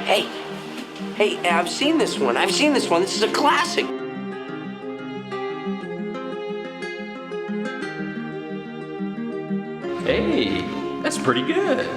Hey, hey, I've seen this one. I've seen this one. This is a classic. Hey, that's pretty good.